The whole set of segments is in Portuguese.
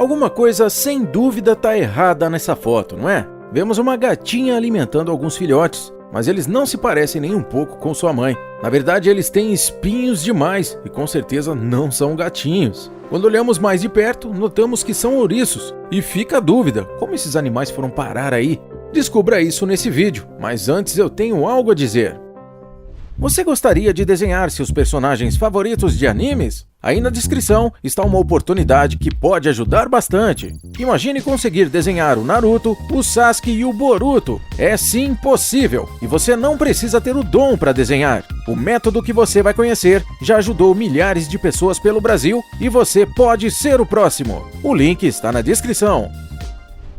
Alguma coisa sem dúvida tá errada nessa foto, não é? Vemos uma gatinha alimentando alguns filhotes, mas eles não se parecem nem um pouco com sua mãe. Na verdade, eles têm espinhos demais e com certeza não são gatinhos. Quando olhamos mais de perto, notamos que são ouriços. E fica a dúvida, como esses animais foram parar aí? Descubra isso nesse vídeo, mas antes eu tenho algo a dizer. Você gostaria de desenhar seus personagens favoritos de animes? Aí na descrição está uma oportunidade que pode ajudar bastante. Imagine conseguir desenhar o Naruto, o Sasuke e o Boruto. É sim possível, e você não precisa ter o dom para desenhar. O método que você vai conhecer já ajudou milhares de pessoas pelo Brasil e você pode ser o próximo. O link está na descrição.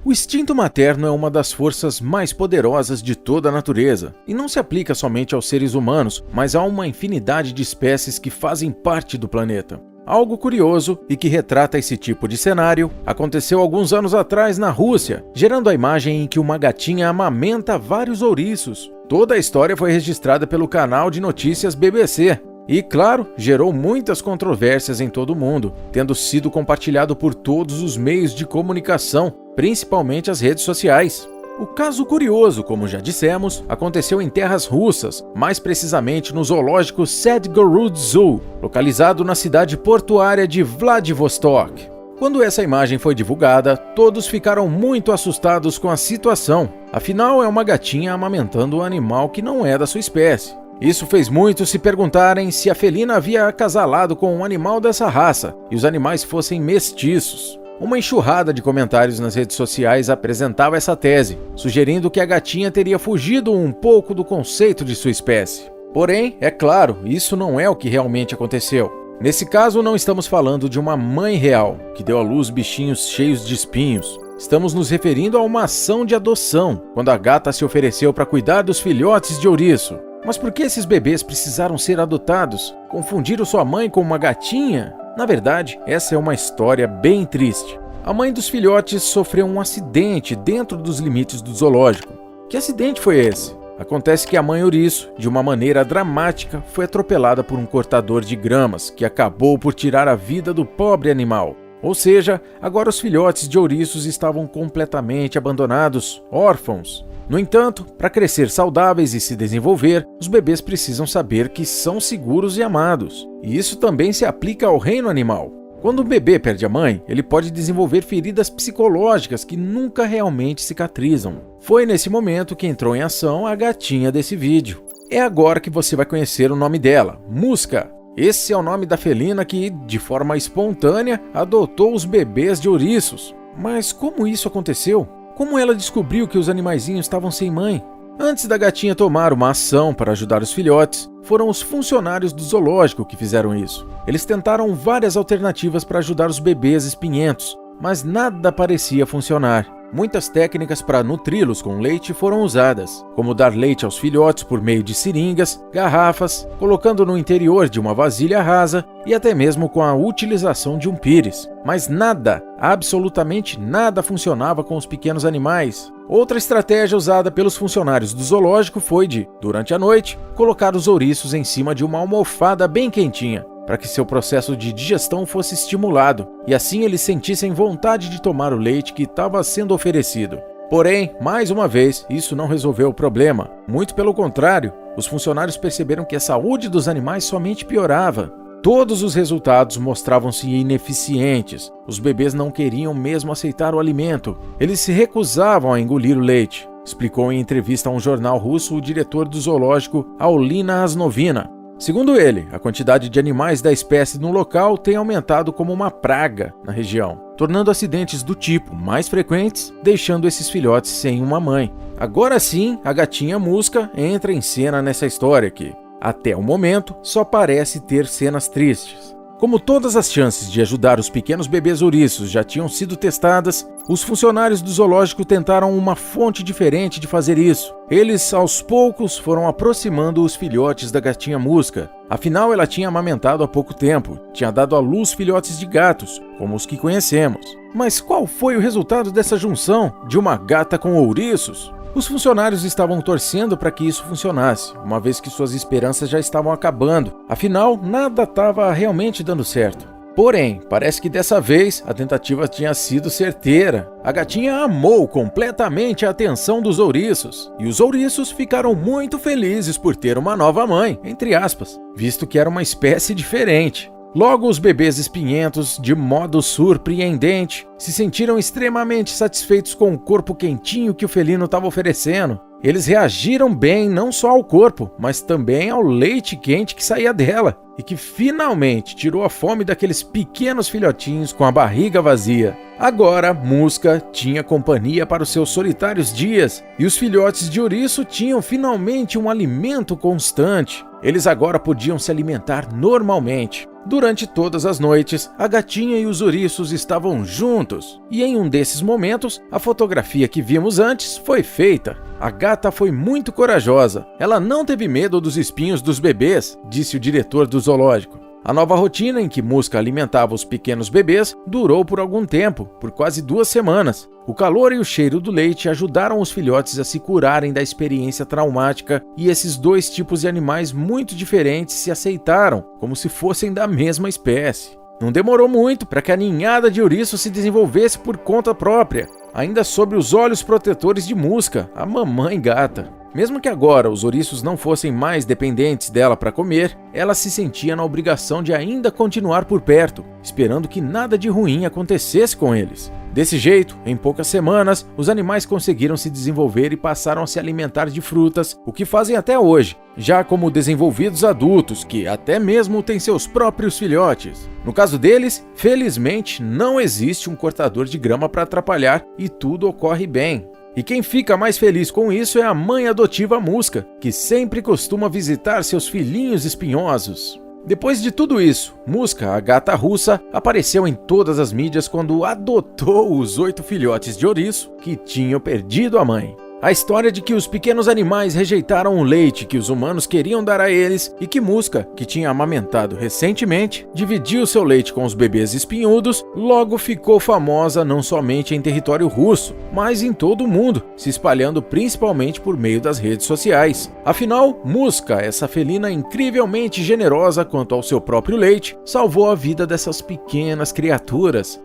O instinto materno é uma das forças mais poderosas de toda a natureza, e não se aplica somente aos seres humanos, mas a uma infinidade de espécies que fazem parte do planeta. Algo curioso e que retrata esse tipo de cenário aconteceu alguns anos atrás na Rússia, gerando a imagem em que uma gatinha amamenta vários ouriços. Toda a história foi registrada pelo canal de notícias BBC. E, claro, gerou muitas controvérsias em todo o mundo, tendo sido compartilhado por todos os meios de comunicação, principalmente as redes sociais. O caso curioso, como já dissemos, aconteceu em terras russas, mais precisamente no zoológico Sadgorod Zoo, localizado na cidade portuária de Vladivostok. Quando essa imagem foi divulgada, todos ficaram muito assustados com a situação. Afinal, é uma gatinha amamentando um animal que não é da sua espécie. Isso fez muitos se perguntarem se a felina havia acasalado com um animal dessa raça e os animais fossem mestiços. Uma enxurrada de comentários nas redes sociais apresentava essa tese, sugerindo que a gatinha teria fugido um pouco do conceito de sua espécie. Porém, é claro, isso não é o que realmente aconteceu. Nesse caso, não estamos falando de uma mãe real, que deu à luz bichinhos cheios de espinhos. Estamos nos referindo a uma ação de adoção, quando a gata se ofereceu para cuidar dos filhotes de ouriço. Mas por que esses bebês precisaram ser adotados? Confundiram sua mãe com uma gatinha? Na verdade, essa é uma história bem triste. A mãe dos filhotes sofreu um acidente dentro dos limites do zoológico. Que acidente foi esse? Acontece que a mãe ouriço, de uma maneira dramática, foi atropelada por um cortador de gramas, que acabou por tirar a vida do pobre animal. Ou seja, agora os filhotes de ouriços estavam completamente abandonados, órfãos. No entanto, para crescer saudáveis e se desenvolver, os bebês precisam saber que são seguros e amados. E isso também se aplica ao reino animal. Quando um bebê perde a mãe, ele pode desenvolver feridas psicológicas que nunca realmente cicatrizam. Foi nesse momento que entrou em ação a gatinha desse vídeo. É agora que você vai conhecer o nome dela, Musca. Esse é o nome da felina que, de forma espontânea, adotou os bebês de ouriços. Mas como isso aconteceu? Como ela descobriu que os animaizinhos estavam sem mãe? Antes da gatinha tomar uma ação para ajudar os filhotes, foram os funcionários do zoológico que fizeram isso. Eles tentaram várias alternativas para ajudar os bebês espinhentos, mas nada parecia funcionar. Muitas técnicas para nutri-los com leite foram usadas, como dar leite aos filhotes por meio de seringas, garrafas, colocando no interior de uma vasilha rasa e até mesmo com a utilização de um pires. Mas nada, absolutamente nada funcionava com os pequenos animais. Outra estratégia usada pelos funcionários do zoológico foi de, durante a noite, colocar os ouriços em cima de uma almofada bem quentinha, para que seu processo de digestão fosse estimulado, e assim eles sentissem vontade de tomar o leite que estava sendo oferecido. Porém, mais uma vez, isso não resolveu o problema. Muito pelo contrário, os funcionários perceberam que a saúde dos animais somente piorava. Todos os resultados mostravam-se ineficientes. Os bebês não queriam mesmo aceitar o alimento. Eles se recusavam a engolir o leite, explicou em entrevista a um jornal russo o diretor do zoológico Aulina Asnovina. Segundo ele, a quantidade de animais da espécie no local tem aumentado como uma praga na região, tornando acidentes do tipo mais frequentes, deixando esses filhotes sem uma mãe. Agora sim, a gatinha Musca entra em cena nessa história que, até o momento, só parece ter cenas tristes. Como todas as chances de ajudar os pequenos bebês ouriços já tinham sido testadas, os funcionários do zoológico tentaram uma fonte diferente de fazer isso. Eles, aos poucos, foram aproximando os filhotes da gatinha Musca. Afinal, ela tinha amamentado há pouco tempo, tinha dado à luz filhotes de gatos, como os que conhecemos. Mas qual foi o resultado dessa junção de uma gata com ouriços? Os funcionários estavam torcendo para que isso funcionasse, uma vez que suas esperanças já estavam acabando. Afinal, nada estava realmente dando certo. Porém, parece que dessa vez a tentativa tinha sido certeira. A gatinha amou completamente a atenção dos ouriços, e os ouriços ficaram muito felizes por ter uma nova mãe, entre aspas, visto que era uma espécie diferente. Logo, os bebês espinhentos, de modo surpreendente, se sentiram extremamente satisfeitos com o corpo quentinho que o felino estava oferecendo. Eles reagiram bem não só ao corpo, mas também ao leite quente que saía dela, e que finalmente tirou a fome daqueles pequenos filhotinhos com a barriga vazia. Agora, Musca tinha companhia para os seus solitários dias, e os filhotes de ouriço tinham finalmente um alimento constante. Eles agora podiam se alimentar normalmente. Durante todas as noites, a gatinha e os ouriços estavam juntos, e em um desses momentos, a fotografia que vimos antes foi feita. A gata foi muito corajosa. Ela não teve medo dos espinhos dos bebês, disse o diretor do zoológico. A nova rotina em que Musca alimentava os pequenos bebês durou por algum tempo, por quase 2 semanas. O calor e o cheiro do leite ajudaram os filhotes a se curarem da experiência traumática, e esses dois tipos de animais muito diferentes se aceitaram, como se fossem da mesma espécie. Não demorou muito para que a ninhada de ouriço se desenvolvesse por conta própria, ainda sob os olhos protetores de Musca, a mamãe gata. Mesmo que agora os ouriços não fossem mais dependentes dela para comer, ela se sentia na obrigação de ainda continuar por perto, esperando que nada de ruim acontecesse com eles. Desse jeito, em poucas semanas, os animais conseguiram se desenvolver e passaram a se alimentar de frutas, o que fazem até hoje, já como desenvolvidos adultos, que até mesmo têm seus próprios filhotes. No caso deles, felizmente, não existe um cortador de grama para atrapalhar e tudo ocorre bem. E quem fica mais feliz com isso é a mãe adotiva Musca, que sempre costuma visitar seus filhinhos espinhosos. Depois de tudo isso, Musca, a gata russa, apareceu em todas as mídias quando adotou os 8 filhotes de ouriço que tinham perdido a mãe. A história de que os pequenos animais rejeitaram o leite que os humanos queriam dar a eles e que Musca, que tinha amamentado recentemente, dividiu seu leite com os bebês espinhudos, logo ficou famosa não somente em território russo, mas em todo o mundo, se espalhando principalmente por meio das redes sociais. Afinal, Musca, essa felina incrivelmente generosa quanto ao seu próprio leite, salvou a vida dessas pequenas criaturas.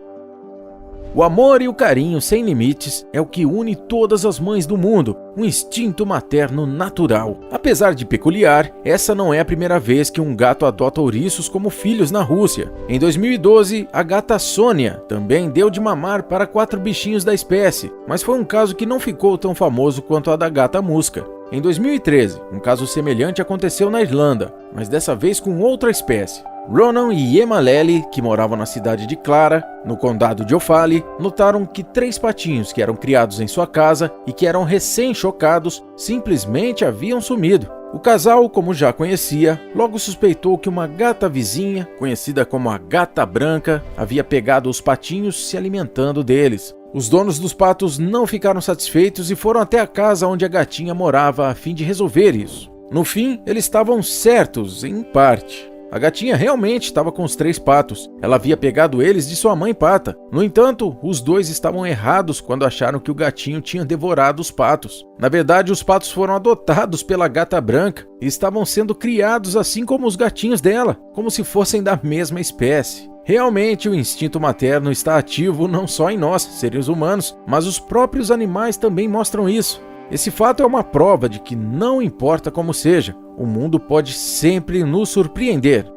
O amor e o carinho sem limites é o que une todas as mães do mundo, um instinto materno natural. Apesar de peculiar, essa não é a primeira vez que um gato adota ouriços como filhos na Rússia. Em 2012, a gata Sônia também deu de mamar para 4 bichinhos da espécie, mas foi um caso que não ficou tão famoso quanto a da gata Musca. Em 2013, um caso semelhante aconteceu na Irlanda, mas dessa vez com outra espécie. Ronan e Emma Lely, que moravam na cidade de Clara, no condado de Offaly, notaram que 3 patinhos que eram criados em sua casa e que eram recém-chocados simplesmente haviam sumido. O casal, como já conhecia, logo suspeitou que uma gata vizinha, conhecida como a Gata Branca, havia pegado os patinhos se alimentando deles. Os donos dos patos não ficaram satisfeitos e foram até a casa onde a gatinha morava a fim de resolver isso. No fim, eles estavam certos, em parte. A gatinha realmente estava com os 3 patos. Ela havia pegado eles de sua mãe pata. No entanto, os 2 estavam errados quando acharam que o gatinho tinha devorado os patos. Na verdade, os patos foram adotados pela Gata Branca e estavam sendo criados assim como os gatinhos dela, como se fossem da mesma espécie. Realmente, o instinto materno está ativo não só em nós, seres humanos, mas os próprios animais também mostram isso. Esse fato é uma prova de que não importa como seja, o mundo pode sempre nos surpreender.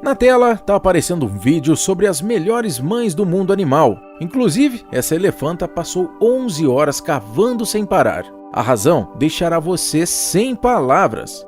Na tela está aparecendo um vídeo sobre as melhores mães do mundo animal. Inclusive, essa elefanta passou 11 horas cavando sem parar. A razão deixará você sem palavras.